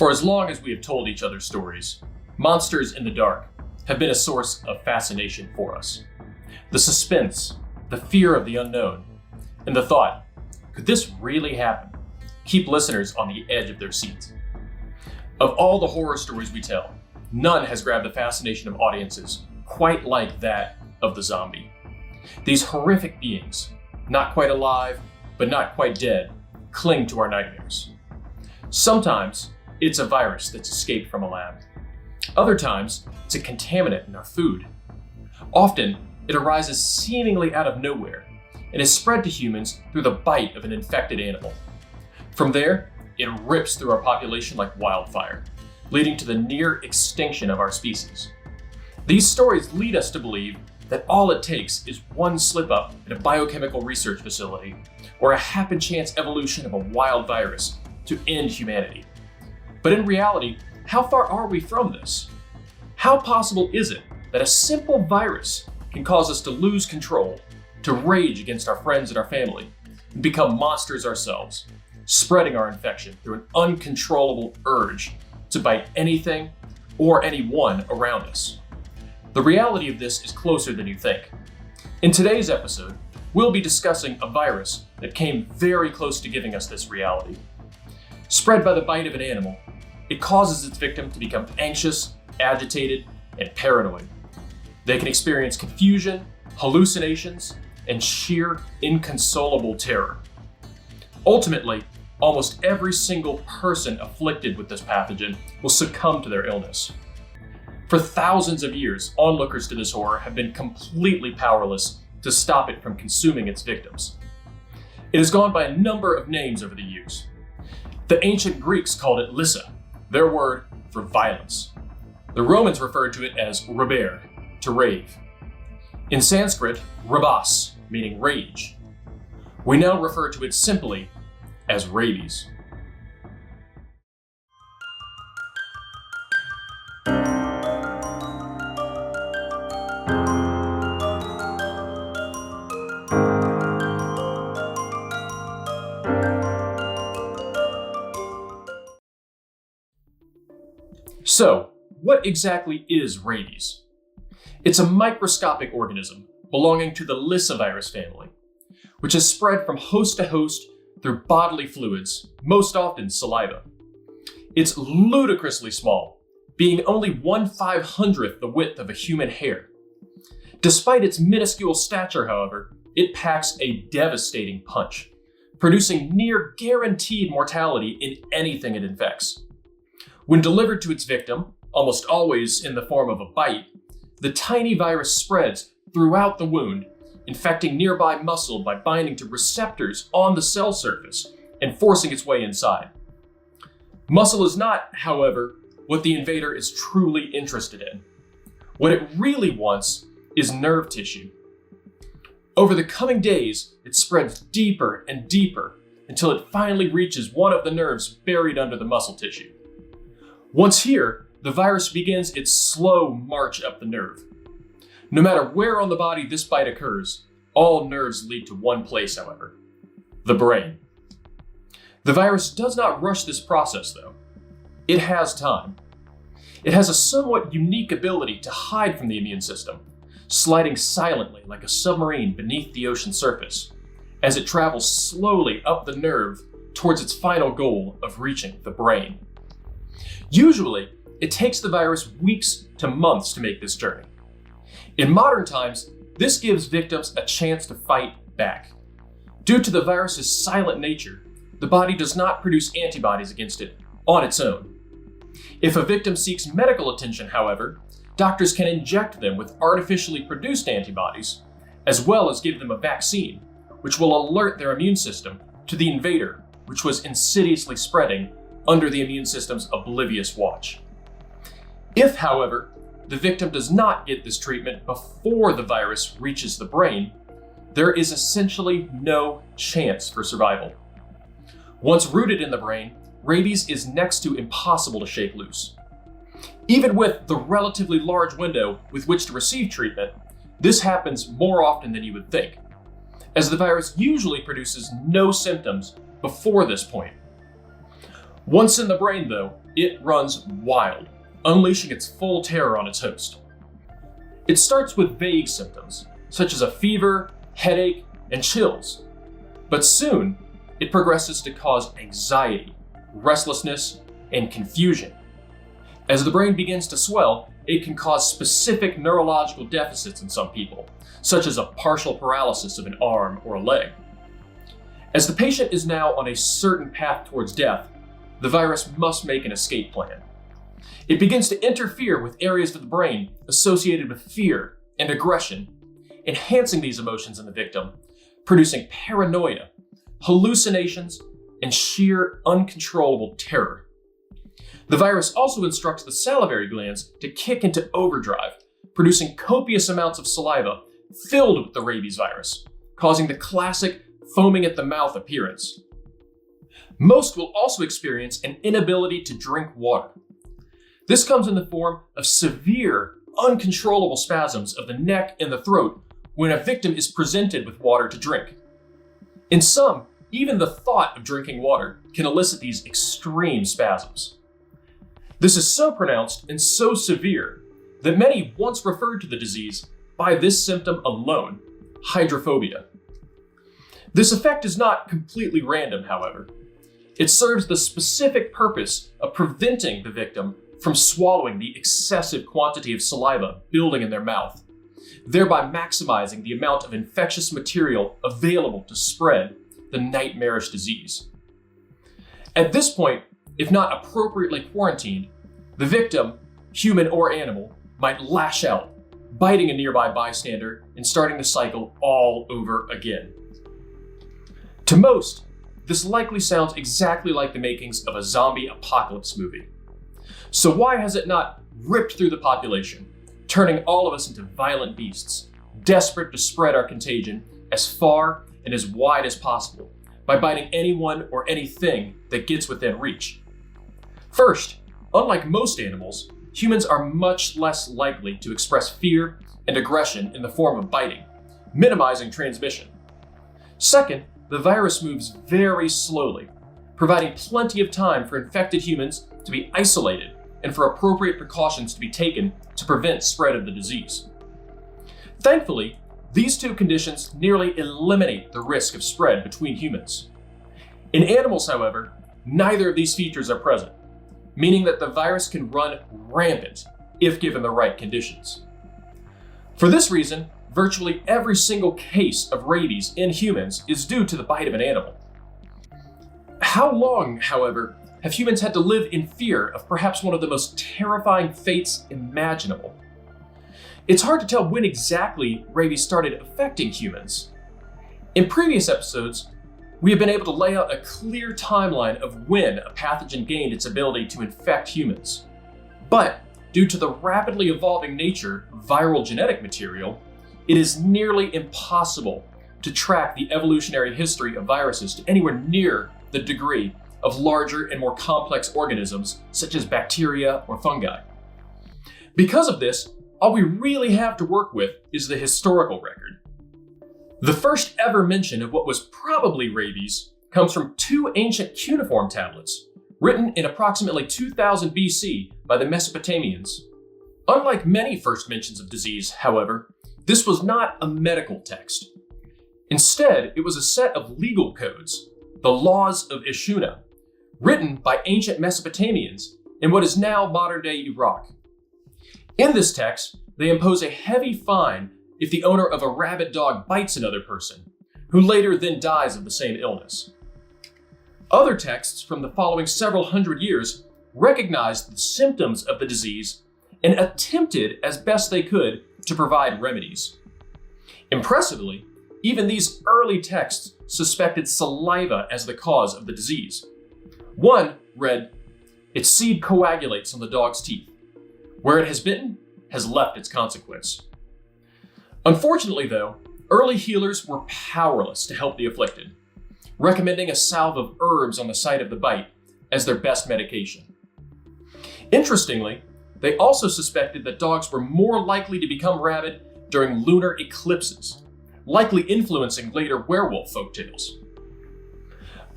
For as long as we have told each other stories, monsters in the dark have been a source of fascination for us. The suspense, the fear of the unknown, and the thought, could this really happen, keep listeners on the edge of their seats. Of all the horror stories we tell, none has grabbed the fascination of audiences quite like that of the zombie. These horrific beings, not quite alive, but not quite dead, cling to our nightmares. Sometimes it's a virus that's escaped from a lab. Other times, it's a contaminant in our food. Often, it arises seemingly out of nowhere and is spread to humans through the bite of an infected animal. From there, it rips through our population like wildfire, leading to the near extinction of our species. These stories lead us to believe that all it takes is one slip up at a biochemical research facility or a happen chance evolution of a wild virus to end humanity. But in reality, how far are we from this? How possible is it that a simple virus can cause us to lose control, to rage against our friends and our family, and become monsters ourselves, spreading our infection through an uncontrollable urge to bite anything or anyone around us? The reality of this is closer than you think. In today's episode, we'll be discussing a virus that came very close to giving us this reality. Spread by the bite of an animal, it causes its victim to become anxious, agitated, and paranoid. They can experience confusion, hallucinations, and sheer inconsolable terror. Ultimately, almost every single person afflicted with this pathogen will succumb to their illness. For thousands of years, onlookers to this horror have been completely powerless to stop it from consuming its victims. It has gone by a number of names over the years. The ancient Greeks called it Lyssa, their word for violence. The Romans referred to it as rabere, to rave. In Sanskrit, Rabies, meaning rage. We now refer to it simply as rabies. So, what exactly is rabies? It's a microscopic organism belonging to the Lyssa virus family, which is spread from host to host through bodily fluids, most often saliva. It's ludicrously small, being only 1/500th the width of a human hair. Despite its minuscule stature, however, it packs a devastating punch, producing near guaranteed mortality in anything it infects. When delivered to its victim, almost always in the form of a bite, the tiny virus spreads throughout the wound, infecting nearby muscle by binding to receptors on the cell surface and forcing its way inside. Muscle is not, however, what the invader is truly interested in. What it really wants is nerve tissue. Over the coming days, it spreads deeper and deeper until it finally reaches one of the nerves buried under the muscle tissue. Once here, the virus begins its slow march up the nerve. No matter where on the body this bite occurs, all nerves lead to one place, however: the brain. The virus does not rush this process, though. It has time. It has a somewhat unique ability to hide from the immune system, sliding silently like a submarine beneath the ocean surface, as it travels slowly up the nerve towards its final goal of reaching the brain. Usually, it takes the virus weeks to months to make this journey. In modern times, this gives victims a chance to fight back. Due to the virus's silent nature, the body does not produce antibodies against it on its own. If a victim seeks medical attention, however, doctors can inject them with artificially produced antibodies, as well as give them a vaccine, which will alert their immune system to the invader, which was insidiously spreading under the immune system's oblivious watch. If, however, the victim does not get this treatment before the virus reaches the brain, there is essentially no chance for survival. Once rooted in the brain, rabies is next to impossible to shake loose. Even with the relatively large window with which to receive treatment, this happens more often than you would think, as the virus usually produces no symptoms before this point. Once in the brain, though, it runs wild, unleashing its full terror on its host. It starts with vague symptoms, such as a fever, headache, and chills. But soon, it progresses to cause anxiety, restlessness, and confusion. As the brain begins to swell, it can cause specific neurological deficits in some people, such as a partial paralysis of an arm or a leg. As the patient is now on a certain path towards death, the virus must make an escape plan. It begins to interfere with areas of the brain associated with fear and aggression, enhancing these emotions in the victim, producing paranoia, hallucinations, and sheer uncontrollable terror. The virus also instructs the salivary glands to kick into overdrive, producing copious amounts of saliva filled with the rabies virus, causing the classic foaming at the mouth appearance. Most will also experience an inability to drink water. This comes in the form of severe, uncontrollable spasms of the neck and the throat when a victim is presented with water to drink. In some, even the thought of drinking water can elicit these extreme spasms. This is so pronounced and so severe that many once referred to the disease by this symptom alone, hydrophobia. This effect is not completely random, however. It serves the specific purpose of preventing the victim from swallowing the excessive quantity of saliva building in their mouth, thereby maximizing the amount of infectious material available to spread the nightmarish disease. At this point, if not appropriately quarantined, the victim, human or animal, might lash out, biting a nearby bystander and starting the cycle all over again. To most, this likely sounds exactly like the makings of a zombie apocalypse movie. So why has it not ripped through the population, turning all of us into violent beasts, desperate to spread our contagion as far and as wide as possible by biting anyone or anything that gets within reach? First, unlike most animals, humans are much less likely to express fear and aggression in the form of biting, minimizing transmission. Second, the virus moves very slowly, providing plenty of time for infected humans to be isolated and for appropriate precautions to be taken to prevent spread of the disease. Thankfully, these two conditions nearly eliminate the risk of spread between humans. In animals, however, neither of these features are present, meaning that the virus can run rampant if given the right conditions. For this reason, virtually every single case of rabies in humans is due to the bite of an animal. How long, however, have humans had to live in fear of perhaps one of the most terrifying fates imaginable? It's hard to tell when exactly rabies started affecting humans. In previous episodes, we have been able to lay out a clear timeline of when a pathogen gained its ability to infect humans. But due to the rapidly evolving nature of viral genetic material, it is nearly impossible to track the evolutionary history of viruses to anywhere near the degree of larger and more complex organisms such as bacteria or fungi. Because of this, all we really have to work with is the historical record. The first ever mention of what was probably rabies comes from two ancient cuneiform tablets, written in approximately 2000 BC by the Mesopotamians. Unlike many first mentions of disease, however, this was not a medical text. Instead, it was a set of legal codes, the Laws of Ishuna, written by ancient Mesopotamians in what is now modern-day Iraq. In this text, they impose a heavy fine if the owner of a rabid dog bites another person, who later then dies of the same illness. Other texts from the following several hundred years recognized the symptoms of the disease and attempted as best they could to provide remedies. Impressively, even these early texts suspected saliva as the cause of the disease. One read, "Its seed coagulates on the dog's teeth. Where it has bitten, has left its consequence." Unfortunately, though, early healers were powerless to help the afflicted, recommending a salve of herbs on the site of the bite as their best medication. Interestingly, they also suspected that dogs were more likely to become rabid during lunar eclipses, likely influencing later werewolf folktales.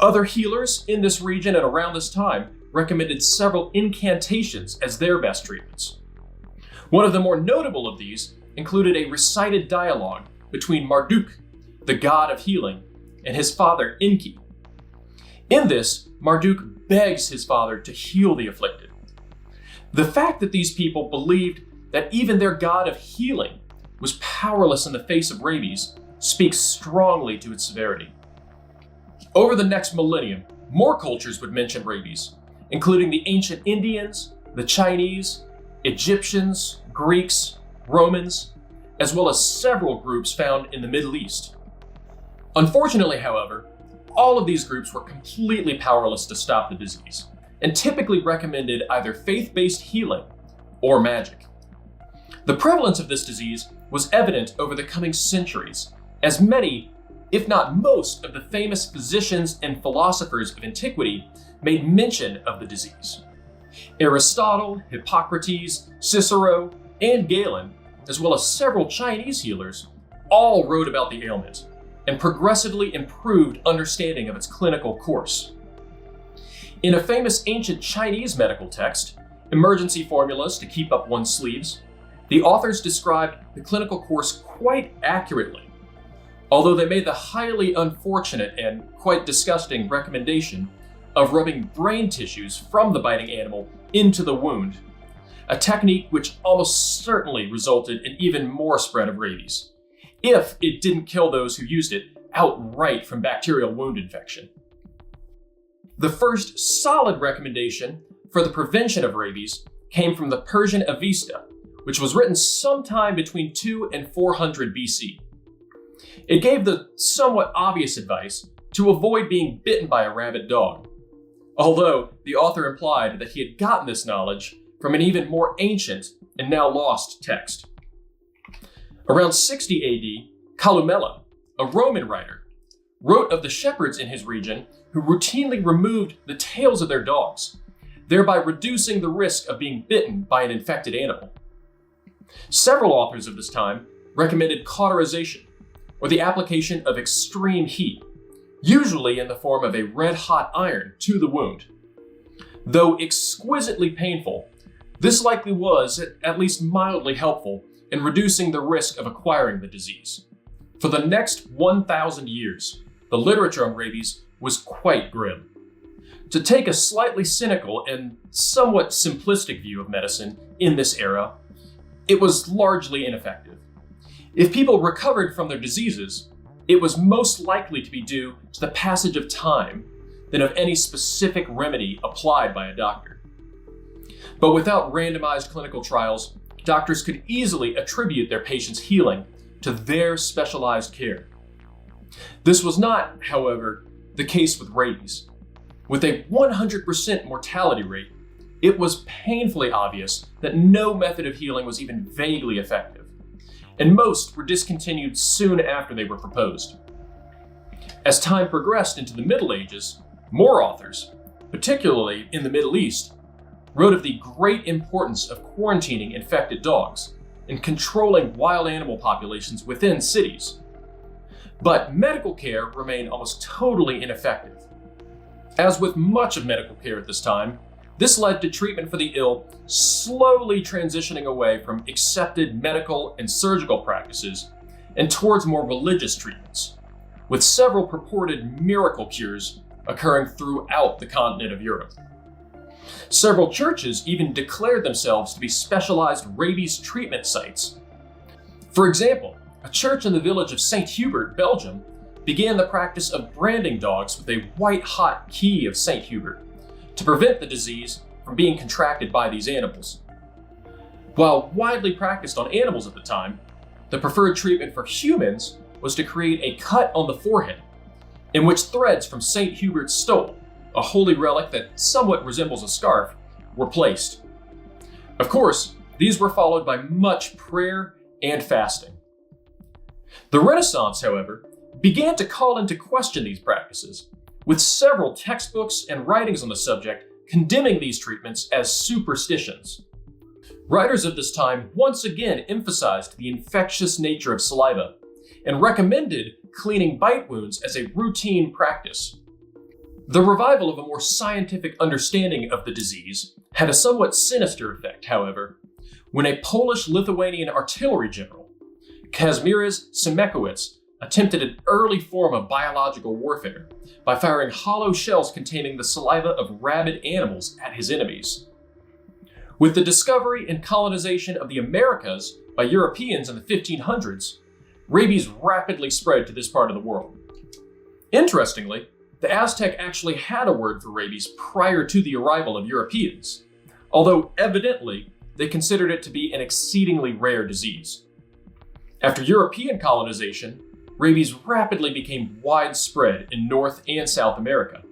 Other healers in this region and around this time recommended several incantations as their best treatments. One of the more notable of these included a recited dialogue between Marduk, the god of healing, and his father Enki. In this, Marduk begs his father to heal the afflicted. The fact that these people believed that even their god of healing was powerless in the face of rabies speaks strongly to its severity. Over the next millennium, more cultures would mention rabies, including the ancient Indians, the Chinese, Egyptians, Greeks, Romans, as well as several groups found in the Middle East. Unfortunately, however, all of these groups were completely powerless to stop the disease, and typically recommended either faith-based healing or magic. The prevalence of this disease was evident over the coming centuries, as many, if not most, of the famous physicians and philosophers of antiquity made mention of the disease. Aristotle, Hippocrates, Cicero, and Galen, as well as several Chinese healers, all wrote about the ailment and progressively improved understanding of its clinical course. In a famous ancient Chinese medical text, Emergency Formulas to Keep Up One's Sleeves, the authors described the clinical course quite accurately, although they made the highly unfortunate and quite disgusting recommendation of rubbing brain tissues from the biting animal into the wound, a technique which almost certainly resulted in even more spread of rabies, if it didn't kill those who used it outright from bacterial wound infection. The first solid recommendation for the prevention of rabies came from the Persian Avesta, which was written sometime between 2 and 400 BC. It gave the somewhat obvious advice to avoid being bitten by a rabid dog, although the author implied that he had gotten this knowledge from an even more ancient and now lost text. Around 60 AD, Columella, a Roman writer, wrote of the shepherds in his region who routinely removed the tails of their dogs, thereby reducing the risk of being bitten by an infected animal. Several authors of this time recommended cauterization, or the application of extreme heat, usually in the form of a red-hot iron to the wound. Though exquisitely painful, this likely was at least mildly helpful in reducing the risk of acquiring the disease. For the next 1,000 years, the literature on rabies was quite grim. To take a slightly cynical and somewhat simplistic view of medicine in this era, it was largely ineffective. If people recovered from their diseases, it was most likely to be due to the passage of time than of any specific remedy applied by a doctor. But without randomized clinical trials, doctors could easily attribute their patients' healing to their specialized care. This was not, however, the case with rabies. With a 100% mortality rate, it was painfully obvious that no method of healing was even vaguely effective, and most were discontinued soon after they were proposed. As time progressed into the Middle Ages, more authors, particularly in the Middle East, wrote of the great importance of quarantining infected dogs and controlling wild animal populations within cities. But medical care remained almost totally ineffective. As with much of medical care at this time, this led to treatment for the ill slowly transitioning away from accepted medical and surgical practices and towards more religious treatments, with several purported miracle cures occurring throughout the continent of Europe. Several churches even declared themselves to be specialized rabies treatment sites. For example, a church in the village of St. Hubert, Belgium, began the practice of branding dogs with a white-hot key of St. Hubert to prevent the disease from being contracted by these animals. While widely practiced on animals at the time, the preferred treatment for humans was to create a cut on the forehead in which threads from St. Hubert's stole, a holy relic that somewhat resembles a scarf, were placed. Of course, these were followed by much prayer and fasting. The Renaissance, however, began to call into question these practices, with several textbooks and writings on the subject condemning these treatments as superstitions. Writers of this time once again emphasized the infectious nature of saliva and recommended cleaning bite wounds as a routine practice. The revival of a more scientific understanding of the disease had a somewhat sinister effect, however, when a Polish-Lithuanian artillery general, Kazimierz Siemiekowicz, attempted an early form of biological warfare by firing hollow shells containing the saliva of rabid animals at his enemies. With the discovery and colonization of the Americas by Europeans in the 1500s, rabies rapidly spread to this part of the world. Interestingly, the Aztec actually had a word for rabies prior to the arrival of Europeans, although evidently they considered it to be an exceedingly rare disease. After European colonization, rabies rapidly became widespread in North and South America.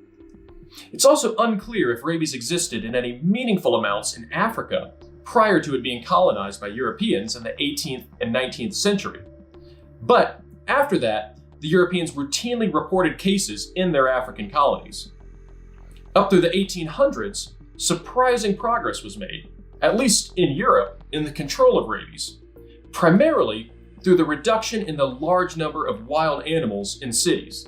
It's also unclear if rabies existed in any meaningful amounts in Africa prior to it being colonized by Europeans in the 18th and 19th century. But after that, the Europeans routinely reported cases in their African colonies. Up through the 1800s, surprising progress was made, at least in Europe, in the control of rabies, primarily through the reduction in the large number of wild animals in cities.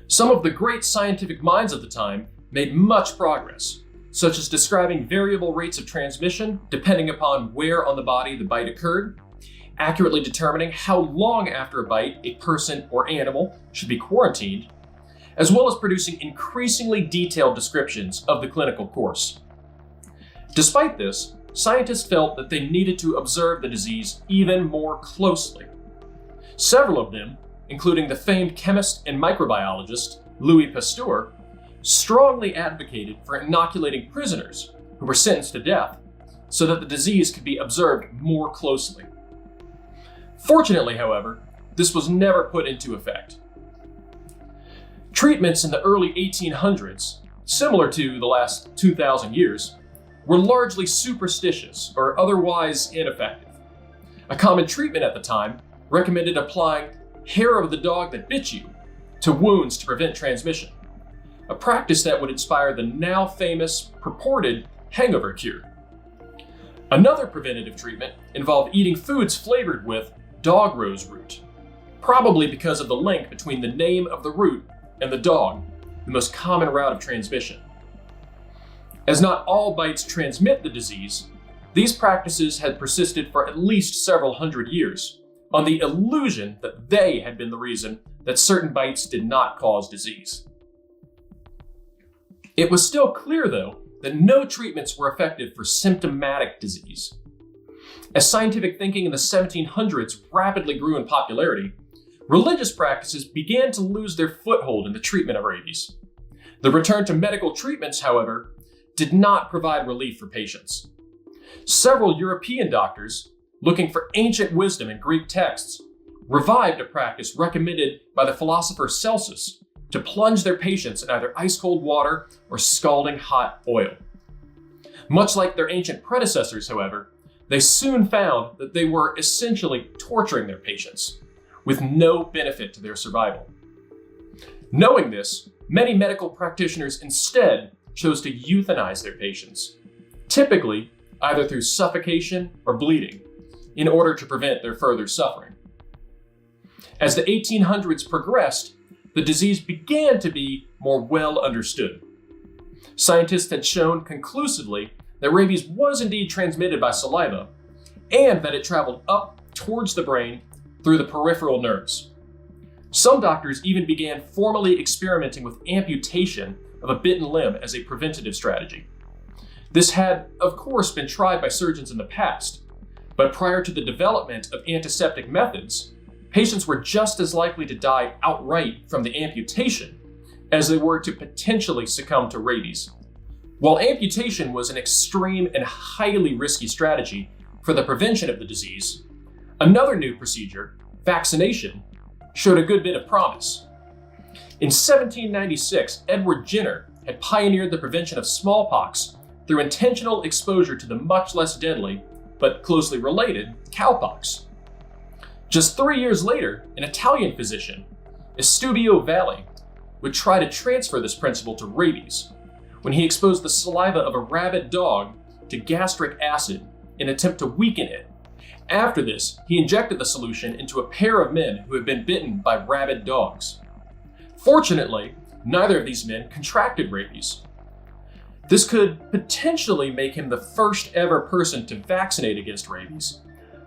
Some of the great scientific minds of the time made much progress, such as describing variable rates of transmission depending upon where on the body the bite occurred, accurately determining how long after a bite a person or animal should be quarantined, as well as producing increasingly detailed descriptions of the clinical course. Despite this, scientists felt that they needed to observe the disease even more closely. Several of them, including the famed chemist and microbiologist Louis Pasteur, strongly advocated for inoculating prisoners who were sentenced to death so that the disease could be observed more closely. Fortunately, however, this was never put into effect. Treatments in the early 1800s, similar to the last 2,000 years, were largely superstitious or otherwise ineffective. A common treatment at the time recommended applying hair of the dog that bit you to wounds to prevent transmission, a practice that would inspire the now famous purported hangover cure. Another preventative treatment involved eating foods flavored with dog rose root, probably because of the link between the name of the root and the dog, the most common route of transmission. As not all bites transmit the disease, these practices had persisted for at least several hundred years, on the illusion that they had been the reason that certain bites did not cause disease. It was still clear, though, that no treatments were effective for symptomatic disease. As scientific thinking in the 1700s rapidly grew in popularity, religious practices began to lose their foothold in the treatment of rabies. The return to medical treatments, however, did not provide relief for patients. Several European doctors, looking for ancient wisdom in Greek texts, revived a practice recommended by the philosopher Celsus to plunge their patients in either ice-cold water or scalding hot oil. Much like their ancient predecessors, however, they soon found that they were essentially torturing their patients, with no benefit to their survival. Knowing this, many medical practitioners instead chose to euthanize their patients, typically either through suffocation or bleeding, in order to prevent their further suffering. As the 1800s progressed, the disease began to be more well understood. Scientists had shown conclusively that rabies was indeed transmitted by saliva, and that it traveled up towards the brain through the peripheral nerves. Some doctors even began formally experimenting with amputation of a bitten limb as a preventative strategy. This had, of course, been tried by surgeons in the past, but prior to the development of antiseptic methods, patients were just as likely to die outright from the amputation as they were to potentially succumb to rabies. While amputation was an extreme and highly risky strategy for the prevention of the disease, another new procedure, vaccination, showed a good bit of promise. In 1796, Edward Jenner had pioneered the prevention of smallpox through intentional exposure to the much less deadly, but closely related, cowpox. Just 3 years later, an Italian physician, Eustubio Valli, would try to transfer this principle to rabies when he exposed the saliva of a rabid dog to gastric acid in an attempt to weaken it. After this, he injected the solution into a pair of men who had been bitten by rabid dogs. Fortunately, neither of these men contracted rabies. This could potentially make him the first ever person to vaccinate against rabies,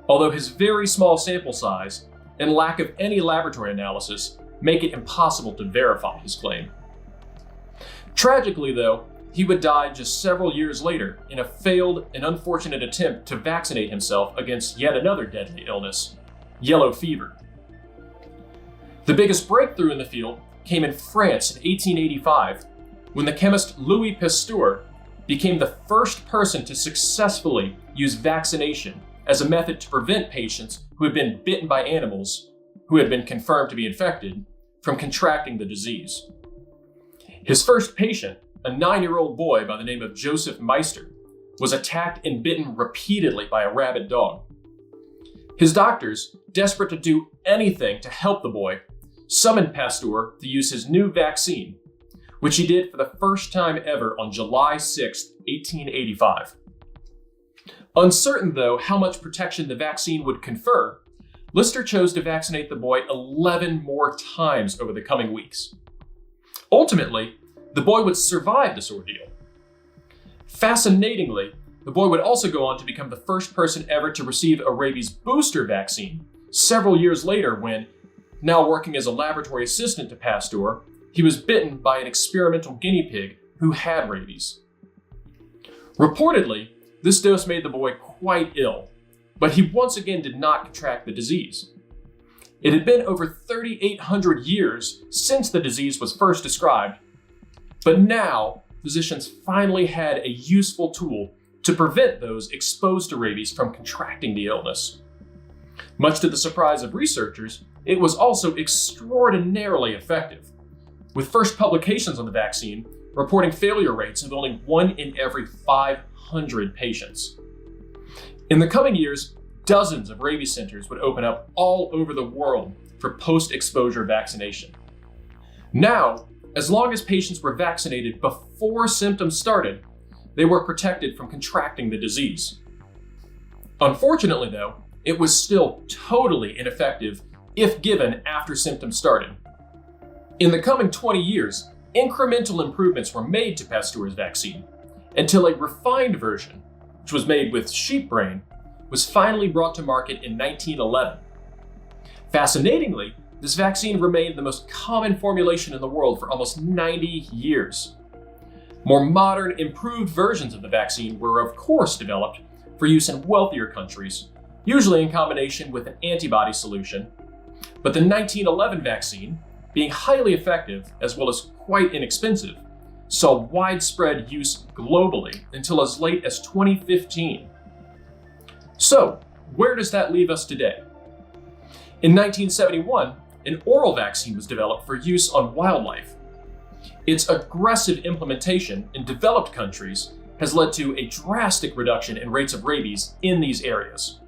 although his very small sample size and lack of any laboratory analysis make it impossible to verify his claim. Tragically, though, he would die just several years later in a failed and unfortunate attempt to vaccinate himself against yet another deadly illness, yellow fever. The biggest breakthrough in the field came in France in 1885, when the chemist Louis Pasteur became the first person to successfully use vaccination as a method to prevent patients who had been bitten by animals who had been confirmed to be infected from contracting the disease. His first patient, a 9-year-old boy by the name of Joseph Meister, was attacked and bitten repeatedly by a rabid dog. His doctors, desperate to do anything to help the boy, summoned Pasteur to use his new vaccine, which he did for the first time ever on July 6, 1885. Uncertain, though, how much protection the vaccine would confer, Lister chose to vaccinate the boy 11 more times over the coming weeks. Ultimately, the boy would survive this ordeal. Fascinatingly, the boy would also go on to become the first person ever to receive a rabies booster vaccine several years later when, now working as a laboratory assistant to Pasteur, he was bitten by an experimental guinea pig who had rabies. Reportedly, this dose made the boy quite ill, but he once again did not contract the disease. It had been over 3,800 years since the disease was first described, but now physicians finally had a useful tool to prevent those exposed to rabies from contracting the illness. Much to the surprise of researchers, it was also extraordinarily effective, with first publications on the vaccine reporting failure rates of only 1 in every 500 patients. In the coming years, dozens of rabies centers would open up all over the world for post-exposure vaccination. Now, as long as patients were vaccinated before symptoms started, they were protected from contracting the disease. Unfortunately, though, it was still totally ineffective if given after symptoms started. In the coming 20 years, incremental improvements were made to Pasteur's vaccine until a refined version, which was made with sheep brain, was finally brought to market in 1911. Fascinatingly, this vaccine remained the most common formulation in the world for almost 90 years. More modern, improved versions of the vaccine were, of course, developed for use in wealthier countries, usually in combination with an antibody solution. But the 1911 vaccine, being highly effective as well as quite inexpensive, saw widespread use globally until as late as 2015. So, where does that leave us today? In 1971, an oral vaccine was developed for use on wildlife. Its aggressive implementation in developed countries has led to a drastic reduction in rates of rabies in these areas.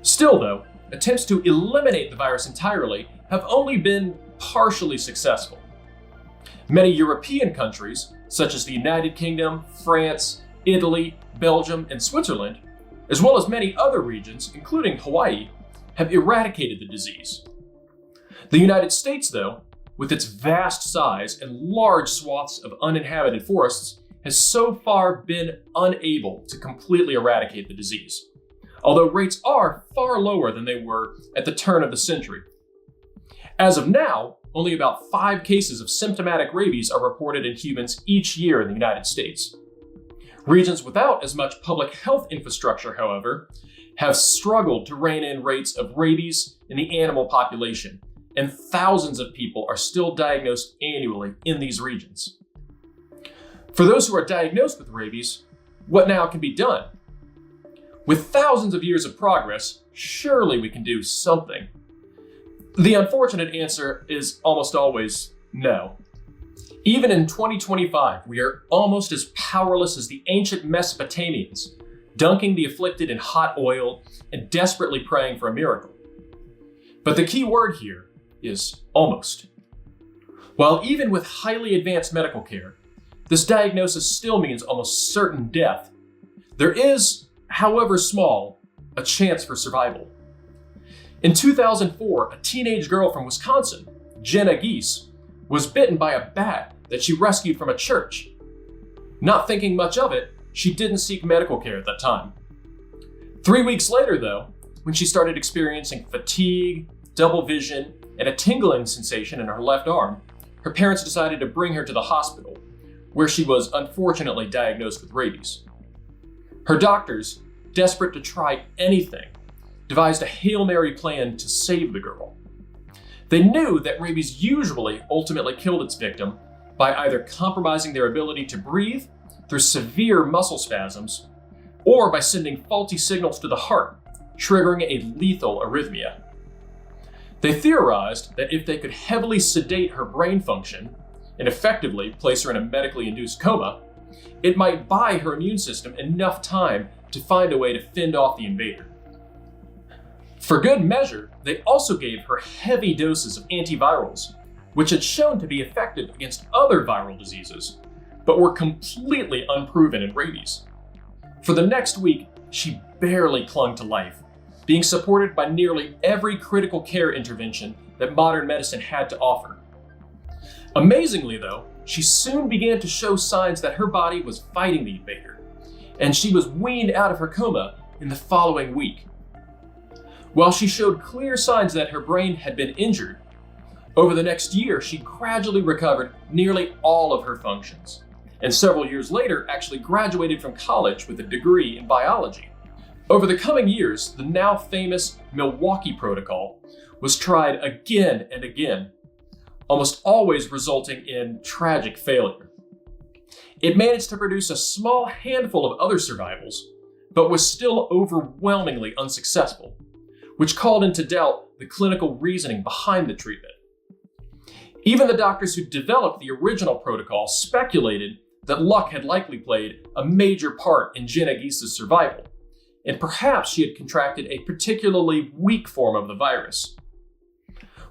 Still, though, attempts to eliminate the virus entirely have only been partially successful. Many European countries, such as the United Kingdom, France, Italy, Belgium, and Switzerland, as well as many other regions, including Hawaii, have eradicated the disease. The United States, though, with its vast size and large swaths of uninhabited forests, has so far been unable to completely eradicate the disease, although rates are far lower than they were at the turn of the century. As of now, only about 5 cases of symptomatic rabies are reported in humans each year in the United States. Regions without as much public health infrastructure, however, have struggled to rein in rates of rabies in the animal population, and thousands of people are still diagnosed annually in these regions. For those who are diagnosed with rabies, what now can be done? With thousands of years of progress, surely we can do something. The unfortunate answer is almost always no. Even in 2025, we are almost as powerless as the ancient Mesopotamians, dunking the afflicted in hot oil and desperately praying for a miracle. But the key word here is almost. While even with highly advanced medical care, this diagnosis still means almost certain death, there is, however small, a chance for survival. In 2004, a teenage girl from Wisconsin, Jenna Geese, was bitten by a bat that she rescued from a church. Not thinking much of it, she didn't seek medical care at that time. 3 weeks later, though, when she started experiencing fatigue, double vision, and a tingling sensation in her left arm, her parents decided to bring her to the hospital, where she was unfortunately diagnosed with rabies. Her doctors, desperate to try anything, devised a Hail Mary plan to save the girl. They knew that rabies usually ultimately killed its victim by either compromising their ability to breathe through severe muscle spasms or by sending faulty signals to the heart, triggering a lethal arrhythmia. They theorized that if they could heavily sedate her brain function and effectively place her in a medically induced coma, it might buy her immune system enough time to find a way to fend off the invader. For good measure, they also gave her heavy doses of antivirals, which had shown to be effective against other viral diseases, but were completely unproven in rabies. For the next week, she barely clung to life, being supported by nearly every critical care intervention that modern medicine had to offer. Amazingly, though, she soon began to show signs that her body was fighting the invader, and she was weaned out of her coma in the following week. While she showed clear signs that her brain had been injured, over the next year she gradually recovered nearly all of her functions, and several years later actually graduated from college with a degree in biology. Over the coming years, the now famous Milwaukee Protocol was tried again and again, almost always resulting in tragic failure. It managed to produce a small handful of other survivals, but was still overwhelmingly unsuccessful, which called into doubt the clinical reasoning behind the treatment. Even the doctors who developed the original protocol speculated that luck had likely played a major part in Jenna Gisa's survival, and perhaps she had contracted a particularly weak form of the virus.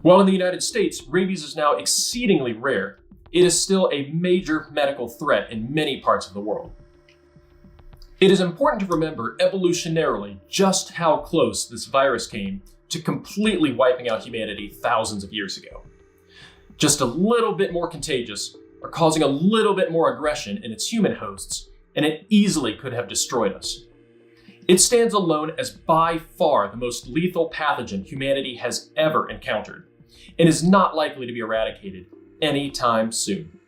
While in the United States, rabies is now exceedingly rare, it is still a major medical threat in many parts of the world. It is important to remember evolutionarily just how close this virus came to completely wiping out humanity thousands of years ago. Just a little bit more contagious, or causing a little bit more aggression in its human hosts, and it easily could have destroyed us. It stands alone as by far the most lethal pathogen humanity has ever encountered, and is not likely to be eradicated anytime soon.